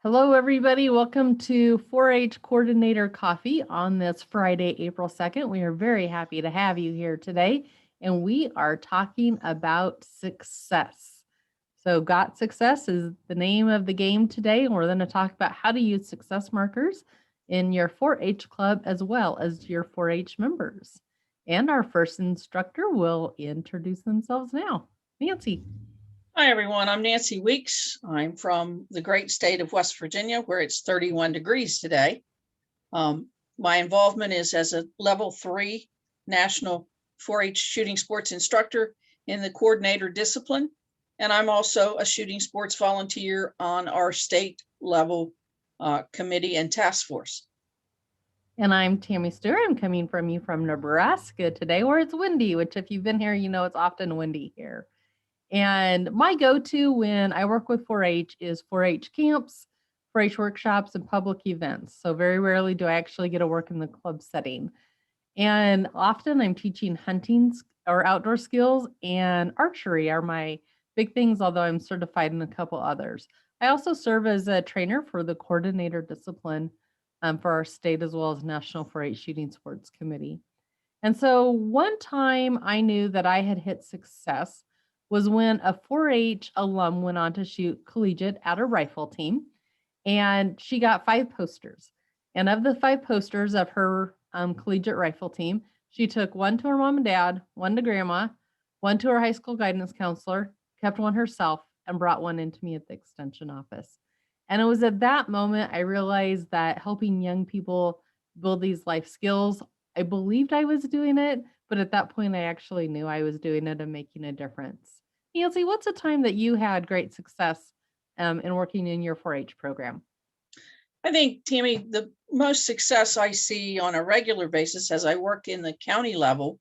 Hello, everybody. Welcome to 4-H Coordinator Coffee on this Friday, April 2nd. We are very happy to have you here today, and we are talking about success. So, Got Success is the name of the game today, and we're going to talk about how to use success markers in your 4-H club as well as your 4-H members. And our first instructor will introduce themselves now. Nancy. Hi, everyone. I'm Nancy Weeks. I'm from the great state of West Virginia, where it's 31 degrees today. My involvement is as a level 3 national 4-H shooting sports instructor in the coordinator discipline. And I'm also a shooting sports volunteer on our state level committee and task force. And I'm Tammy Stewart. I'm coming from you from Nebraska today, where it's windy, which if you've been here, you know it's often windy here. And my go-to when I work with 4-H is 4-H camps, 4-H workshops, and public events. So very rarely do I actually get to work in the club setting. And often I'm teaching hunting or outdoor skills, and archery are my big things, although I'm certified in a couple others. I also serve as a trainer for the coordinator discipline for our state as well as National 4-H Shooting Sports Committee. And so one time I knew that I had hit success was when a 4-H alum went on to shoot collegiate at a rifle team, and she got 5 posters. And of the 5 posters of her collegiate rifle team, she took one to her mom and dad, one to grandma, one to her high school guidance counselor, kept one herself, and brought one into me at the extension office. And it was at that moment I realized that helping young people build these life skills, I believed I was doing it, but at that point I actually knew I was doing it and making a difference. Nancy, what's a time that you had great success in working in your 4-H program? I think, Tammy, the most success I see on a regular basis as I work in the county level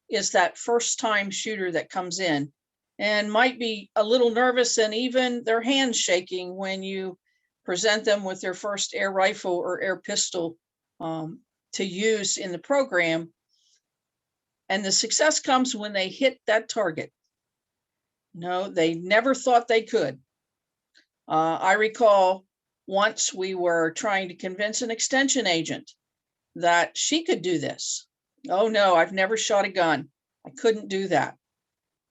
is that first time shooter that comes in and might be a little nervous and even their hands shaking when you present them with their first air rifle or air pistol to use in the program. And the success comes when they hit that target. No, they never thought they could. I recall once we were trying to convince an extension agent that she could do this. Oh no, I've never shot a gun. I couldn't do that.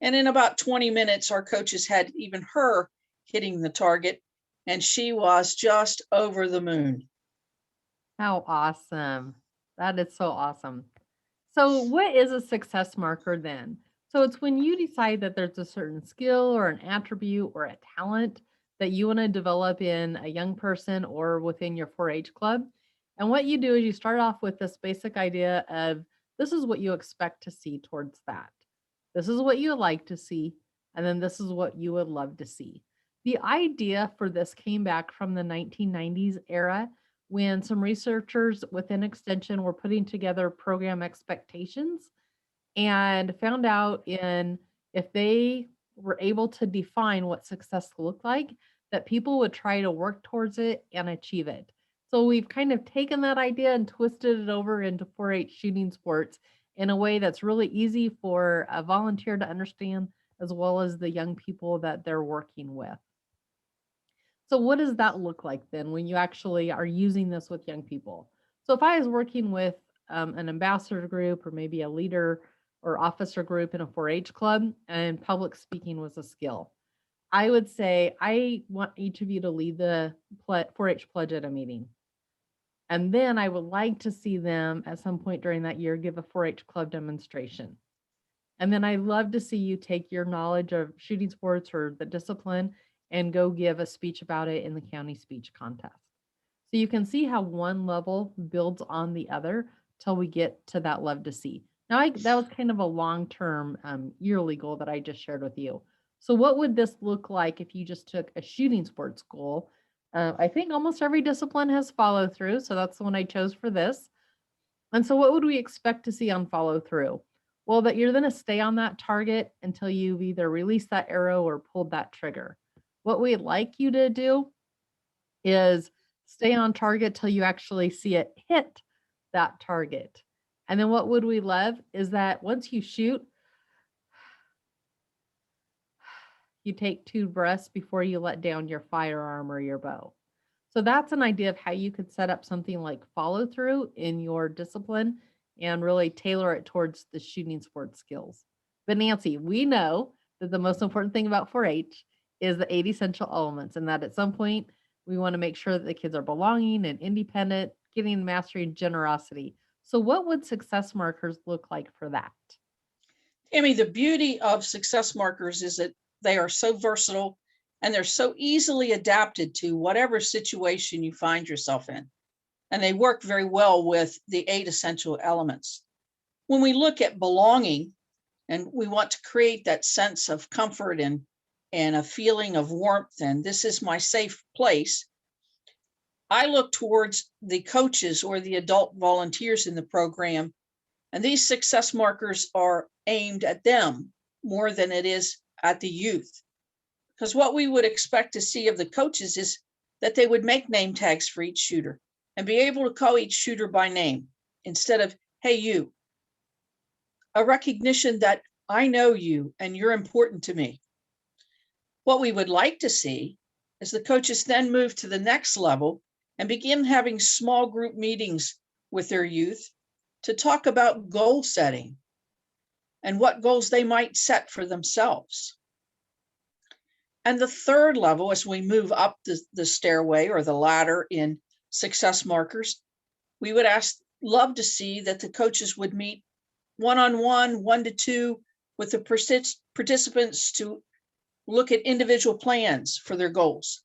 And in about 20 minutes, our coaches had even her hitting the target, and she was just over the moon. How awesome. That is so awesome. So, what is a success marker then? So, it's when you decide that there's a certain skill or an attribute or a talent that you want to develop in a young person or within your 4-H club. And what you do is you start off with this basic idea of this is what you expect to see towards that. This is what you would like to see. And then this is what you would love to see. The idea for this came back from the 1990s era when some researchers within Extension were putting together program expectations and found out in if they were able to define what success looked like, that people would try to work towards it and achieve it. So we've kind of taken that idea and twisted it over into 4-H shooting sports in a way that's really easy for a volunteer to understand as well as the young people that they're working with. So what does that look like then when you actually are using this with young people? So if I was working with an ambassador group or maybe a leader or officer group in a 4-H club and public speaking was a skill, I would say, I want each of you to lead the 4-H pledge at a meeting. And then I would like to see them at some point during that year give a 4-H club demonstration. And then I love to see you take your knowledge of shooting sports or the discipline and go give a speech about it in the county speech contest. So you can see how one level builds on the other till we get to that love to see. Now, that was kind of a long-term yearly goal that I just shared with you. So what would this look like if you just took a shooting sports goal? I think almost every discipline has follow through, so that's the one I chose for this. And so what would we expect to see on follow through? Well, that you're going to stay on that target until you've either released that arrow or pulled that trigger. What we'd like you to do is stay on target till you actually see it hit that target. And then what would we love is that once you shoot, you take 2 breaths before you let down your firearm or your bow. So that's an idea of how you could set up something like follow through in your discipline and really tailor it towards the shooting sports skills. But Nancy, we know that the most important thing about 4-H is the 8 essential elements, and that at some point we want to make sure that the kids are belonging and independent, getting mastery and generosity. So, what would success markers look like for that? Tammy, the beauty of success markers is that they are so versatile and they're so easily adapted to whatever situation you find yourself in. And they work very well with the 8 essential elements. When we look at belonging and we want to create that sense of comfort and a feeling of warmth, and this is my safe place, I look towards the coaches or the adult volunteers in the program, and these success markers are aimed at them more than it is at the youth. Because what we would expect to see of the coaches is that they would make name tags for each shooter and be able to call each shooter by name instead of, hey, you. A recognition that I know you and you're important to me. What we would like to see is the coaches then move to the next level and begin having small group meetings with their youth to talk about goal setting and what goals they might set for themselves. And the third level, as we move up the stairway or the ladder in success markers, we would love to see that the coaches would meet one-on-one, 1-to-2 with the participants to look at individual plans for their goals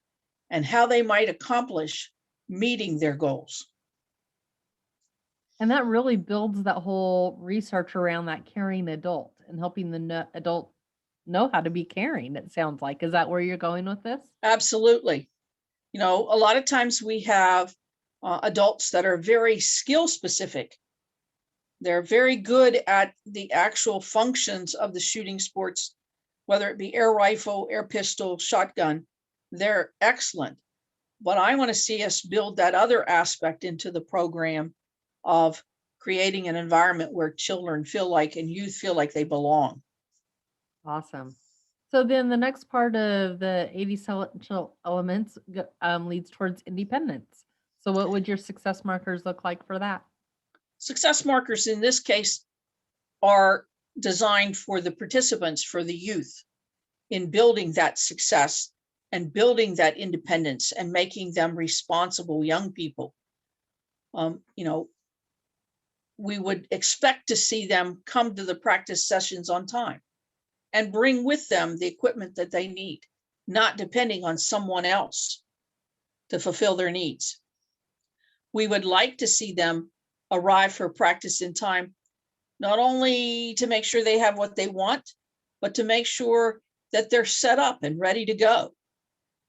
and how they might accomplish meeting their goals. And that really builds that whole research around that caring adult and helping the adult know how to be caring, it sounds like. Is that where you're going with this? Absolutely. You know, a lot of times we have adults that are very skill specific. They're very good at the actual functions of the shooting sports, whether it be air rifle, air pistol, shotgun. They're excellent. But I want to see us build that other aspect into the program of creating an environment where children feel like and youth feel like they belong. Awesome. So then the next part of the 80 essential elements leads towards independence. So what would your success markers look like for that? Success markers in this case are designed for the participants, for the youth, in building that success and building that independence and making them responsible young people. You know, we would expect to see them come to the practice sessions on time and bring with them the equipment that they need, not depending on someone else to fulfill their needs. We would like to see them arrive for practice in time, not only to make sure they have what they want, but to make sure that they're set up and ready to go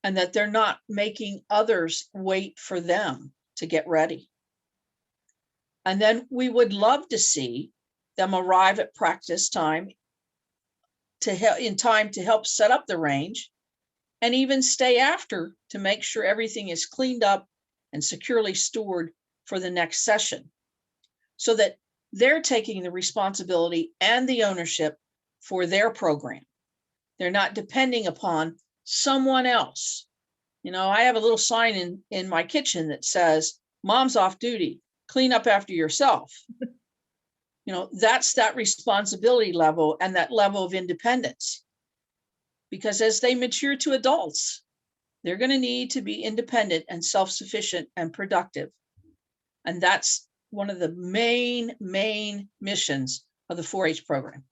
and that they're not making others wait for them to get ready. And then we would love to see them arrive at practice time in time to help set up the range and even stay after to make sure everything is cleaned up and securely stored for the next session, so that they're taking the responsibility and the ownership for their program. They're not depending upon someone else. You know, I have a little sign in my kitchen that says, "Mom's off duty, clean up after yourself." You know, that's that responsibility level and that level of independence. Because as they mature to adults, they're going to need to be independent and self-sufficient and productive. And that's one of the main missions of the 4-H program.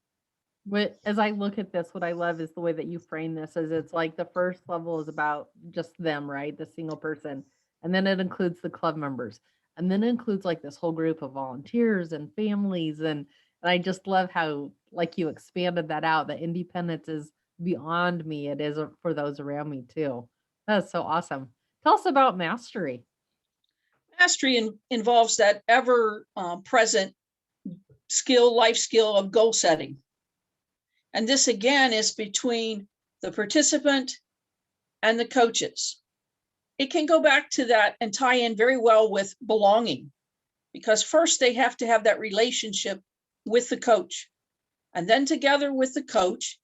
As I look at this, what I love is the way that you frame this as it's like the first level is about just them, right? The single person. And then it includes the club members. And then it includes like this whole group of volunteers and families. And I just love how like you expanded that out. That independence is beyond me. It is for those around me too. That's so awesome. Tell us about mastery. Mastery involves that ever present life skill of goal setting. And this again is between the participant and the coaches. It can go back to that and tie in very well with belonging, because first they have to have that relationship with the coach. And then together with the coach,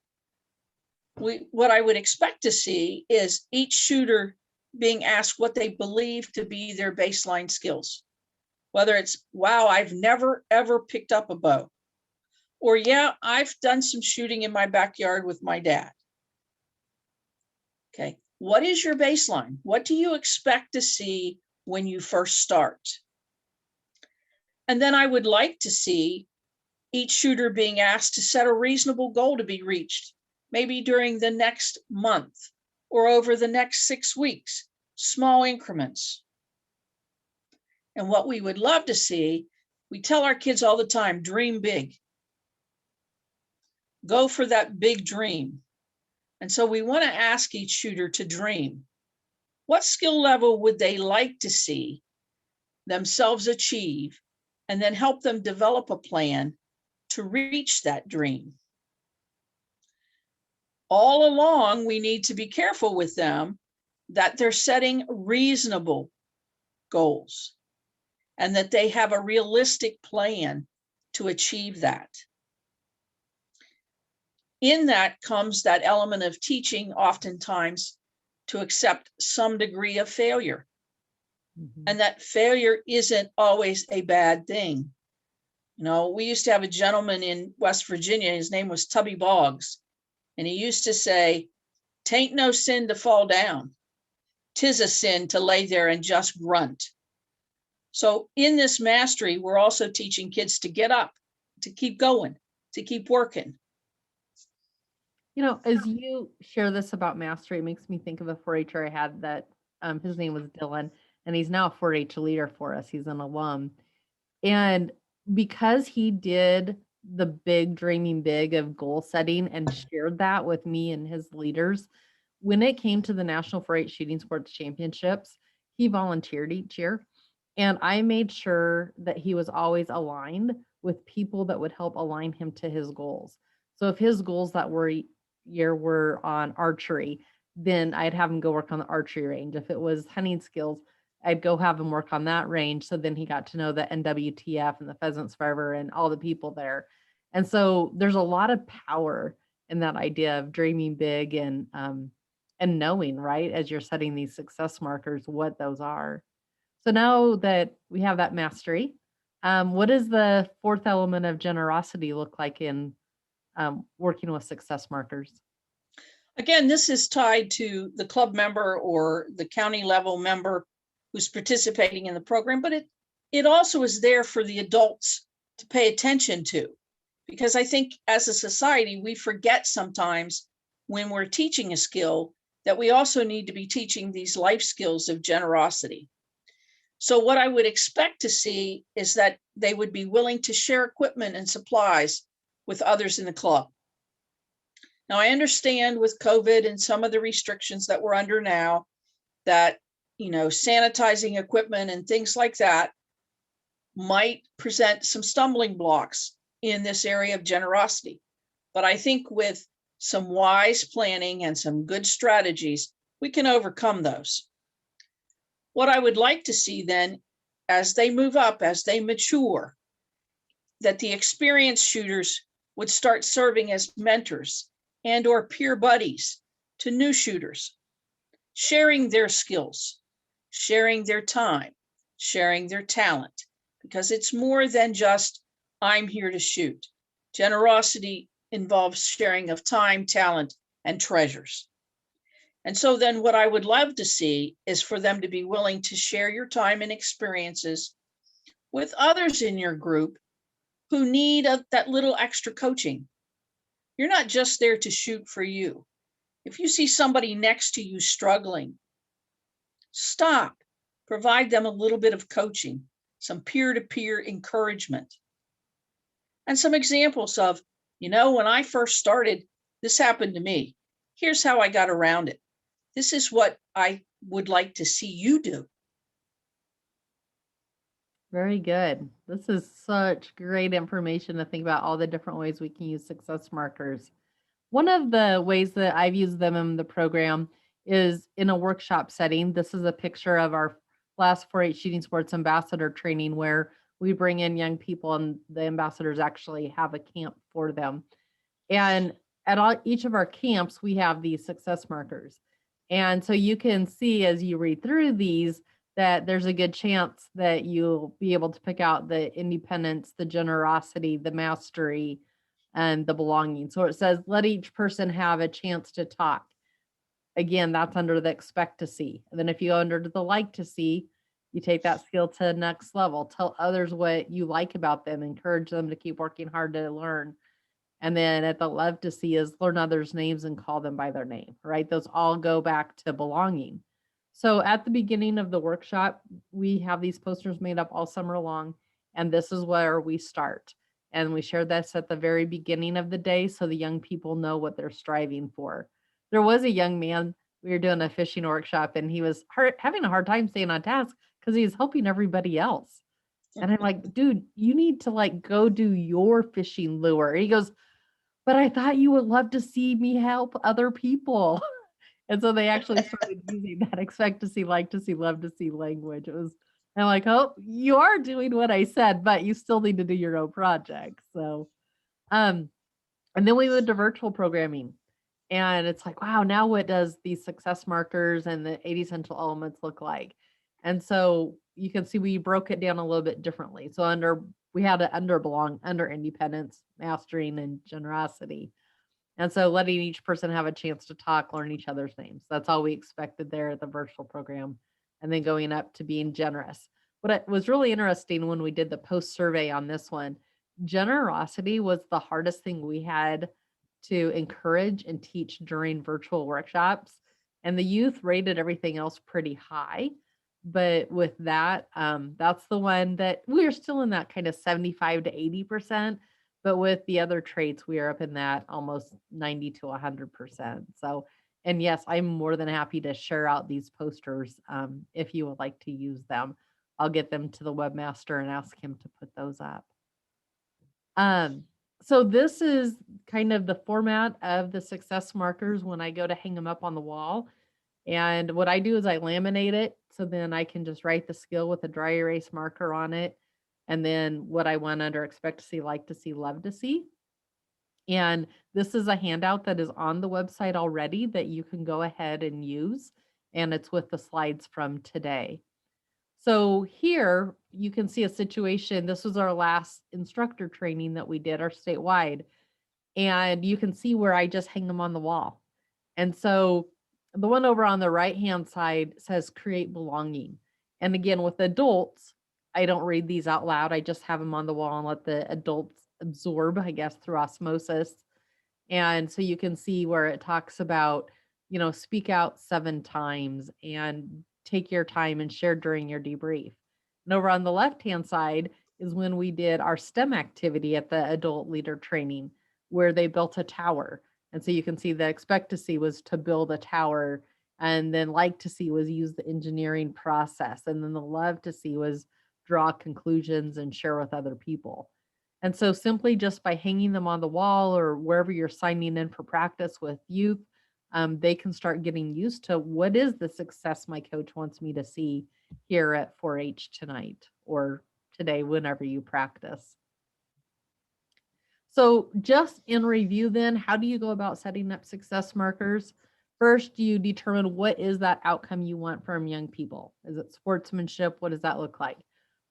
what I would expect to see is each shooter being asked what they believe to be their baseline skills. Whether it's, wow, I've never, ever picked up a bow. Or, yeah, I've done some shooting in my backyard with my dad. Okay, what is your baseline? What do you expect to see when you first start? And then I would like to see each shooter being asked to set a reasonable goal to be reached, maybe during the next month or over the next 6 weeks, small increments. And what we would love to see, we tell our kids all the time, dream big. Go for that big dream. And so we want to ask each shooter to dream. What skill level would they like to see themselves achieve, and then help them develop a plan to reach that dream? All along, we need to be careful with them that they're setting reasonable goals and that they have a realistic plan to achieve that. In that comes that element of teaching, oftentimes, to accept some degree of failure. And that failure isn't always a bad thing. You know, we used to have a gentleman in West Virginia, his name was Tubby Boggs, and he used to say, "'Tain't no sin to fall down. 'Tis a sin to lay there and just grunt." So in this mastery, we're also teaching kids to get up, to keep going, to keep working. You know, as you share this about mastery, it makes me think of a 4-H'er I had that his name was Dylan, and he's now a 4-H leader for us. He's an alum. And because he did the big dreaming big of goal setting and shared that with me and his leaders, when it came to the National 4-H Shooting Sports Championships, he volunteered each year. And I made sure that he was always aligned with people that would help align him to his goals. So if his goals that year were on archery, then I'd have him go work on the archery range. If it was hunting skills, I'd go have him work on that range. So then he got to know the NWTF and the Pheasants Forever and all the people there. And so there's a lot of power in that idea of dreaming big and knowing, right, as you're setting these success markers, what those are. So now that we have that mastery, what does the fourth element of generosity look like in working with success markers? Again, this is tied to the club member or the county level member who's participating in the program, but it also is there for the adults to pay attention to, because I think as a society, we forget sometimes when we're teaching a skill that we also need to be teaching these life skills of generosity. So what I would expect to see is that they would be willing to share equipment and supplies with others in the club. Now, I understand with COVID and some of the restrictions that we're under now that, you know, sanitizing equipment and things like that might present some stumbling blocks in this area of generosity. But I think with some wise planning and some good strategies, we can overcome those. What I would like to see then, as they move up, as they mature, that the experienced shooters would start serving as mentors and or peer buddies to new shooters, sharing their skills, sharing their time, sharing their talent, because it's more than just, I'm here to shoot. Generosity involves sharing of time, talent, and treasures. And so then what I would love to see is for them to be willing to share your time and experiences with others in your group who need that little extra coaching. You're not just there to shoot for you. If you see somebody next to you struggling, stop, provide them a little bit of coaching, some peer-to-peer encouragement. And some examples of, you know, when I first started, this happened to me. Here's how I got around it. This is what I would like to see you do. Very good. This is such great information to think about all the different ways we can use success markers. One of the ways that I've used them in the program is in a workshop setting. This is a picture of our last 4-H Shooting Sports Ambassador training where we bring in young people and the ambassadors actually have a camp for them. And at each of our camps, we have these success markers. And so you can see as you read through these that there's a good chance that you'll be able to pick out the independence, the generosity, the mastery, and the belonging. So it says, let each person have a chance to talk. Again, that's under the expect to see. And then if you go under the like to see, you take that skill to the next level. Tell others what you like about them, encourage them to keep working hard to learn. And then at the love to see is learn others' names and call them by their name, right? Those all go back to belonging. So at the beginning of the workshop, we have these posters made up all summer long, and this is where we start. And we share this at the very beginning of the day so the young people know what they're striving for. There was a young man, we were doing a fishing workshop, and he was having a hard time staying on task because he was helping everybody else. And I'm like, dude, you need to like go do your fishing lure. And he goes, but I thought you would love to see me help other people. And so they actually started using that expect to see, like to see, love to see language. It was I'm like, "Oh, you are doing what I said, but you still need to do your own project." So, um, and then we moved to virtual programming. And it's like, wow, now what does these success markers and the 80 essential elements look like? And so you can see we broke it down a little bit differently. So we had it under belong, under independence, mastering, and generosity. And so letting each person have a chance to talk, learn each other's names. That's all we expected there at the virtual program. And then going up to being generous. What it was really interesting when we did the post survey on this one, generosity was the hardest thing we had to encourage and teach during virtual workshops. And the youth rated everything else pretty high. But with that, that's the one that we're still in that kind of 75 to 80%. But with the other traits, we are up in that almost 90 to 100%. So, and yes, I'm more than happy to share out these posters if you would like to use them. I'll get them to the webmaster and ask him to put those up. Um, so this is kind of the format of the success markers when I go to hang them up on the wall. And what I do is I laminate it so then I can just write the skill with a dry erase marker on it. And then what I want under expect to see, like to see, love to see. And this is a handout that is on the website already that you can go ahead and use. And it's with the slides from today. So here you can see a situation. This was our last instructor training that we did, our statewide. And you can see where I just hang them on the wall. And so the one over on the right-hand side says create belonging. And again, with adults, I don't read these out loud. I just have them on the wall and let the adults absorb, I guess, through osmosis. And so you can see where it talks about, speak out 7 times and take your time and share during your debrief. And over on the left-hand side is when we did our STEM activity at the adult leader training where they built a tower. And so you can see the expect to see was to build a tower, and then like to see was use the engineering process, and then the love to see was draw conclusions and share with other people. And so simply just by hanging them on the wall or wherever you're signing in for practice with youth, they can start getting used to what is the success my coach wants me to see here at 4-H tonight or today, whenever you practice. So just in review then, how do you go about setting up success markers? First, you determine what is that outcome you want from young people. Is it sportsmanship? What does that look like?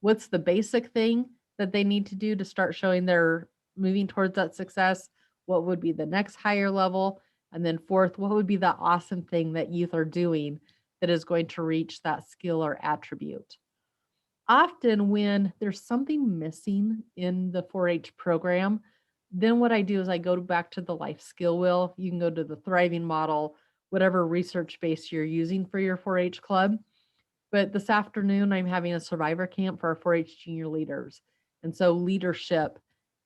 What's the basic thing that they need to do to start showing they're moving towards that success? What would be the next higher level? And then fourth, what would be the awesome thing that youth are doing that is going to reach that skill or attribute? Often when there's something missing in the 4-H program, then what I do is I go back to the life skill wheel. You can go to the thriving model, whatever research base you're using for your 4-H club. But this afternoon, I'm having a survivor camp for our 4-H junior leaders. And so leadership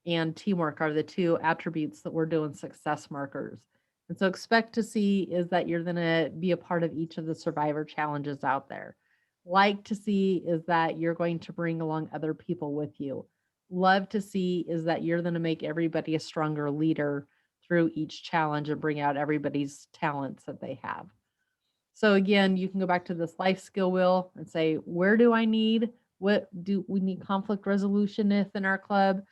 and teamwork are the two attributes that we're doing success markers. And so expect to see is that you're going to be a part of each of the survivor challenges out there. Like to see is that you're going to bring along other people with you. Love to see is that you're going to make everybody a stronger leader through each challenge and bring out everybody's talents that they have. So again, you can go back to this life skill wheel and say, where do I need? What do we need conflict resolution in our club?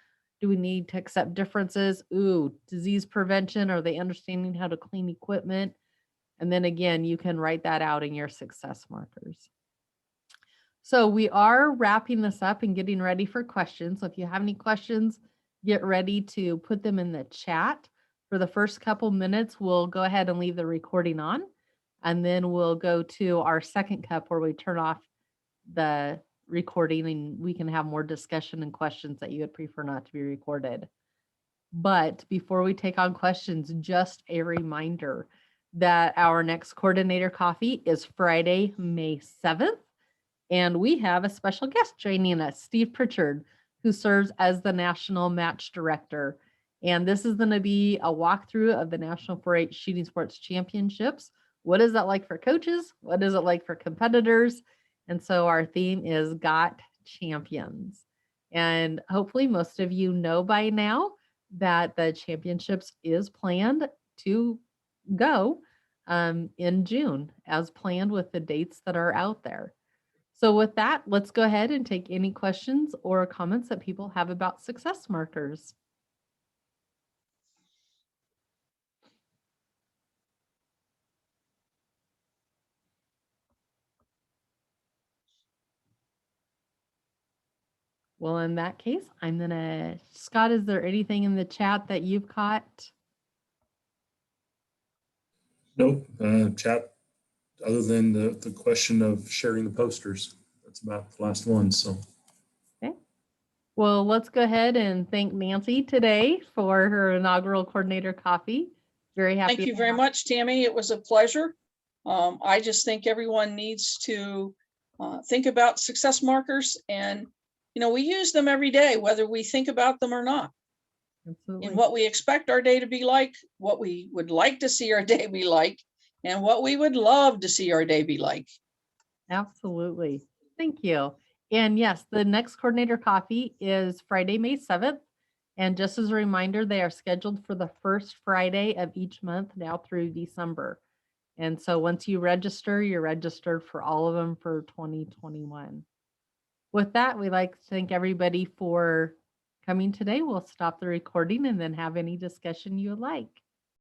Do we need to accept differences? Ooh, disease prevention. Are they understanding how to clean equipment? And then again, you can write that out in your success markers. So we are wrapping this up and getting ready for questions. So if you have any questions, get ready to put them in the chat. For the first couple minutes, we'll go ahead and leave the recording on. And then we'll go to our second cup where we turn off the recording and we can have more discussion and questions that you would prefer not to be recorded. But before we take on questions, just a reminder that our next coordinator coffee is Friday, May 7th. And we have a special guest joining us, Steve Pritchard, who serves as the National Match Director. And this is going to be a walkthrough of the National 4-H Shooting Sports Championships. What is that like for coaches? What is it like for competitors? And so our theme is Got Champions. And hopefully most of you know by now that the championships is planned to go in June as planned with the dates that are out there. So with that, let's go ahead and take any questions or comments that people have about success markers. Well, in that case, I'm going to, Scott, is there anything in the chat that you've caught? Nope. Chat, other than the question of sharing the posters. That's about the last one. So. Okay. Well, let's go ahead and thank Nancy today for her inaugural coordinator coffee. Very happy. Thank you very much, Tammy. It was a pleasure. I just think everyone needs to think about success markers, and we use them every day, whether we think about them or not. Absolutely. In what we expect our day to be like, what we would like to see our day be like, and what we would love to see our day be like. Absolutely. Thank you. And yes, the next coordinator coffee is Friday, May 7th. And just as a reminder, they are scheduled for the first Friday of each month now through December. And so once you register, you're registered for all of them for 2021. With that, we'd like to thank everybody for coming today. We'll stop the recording and then have any discussion you would like.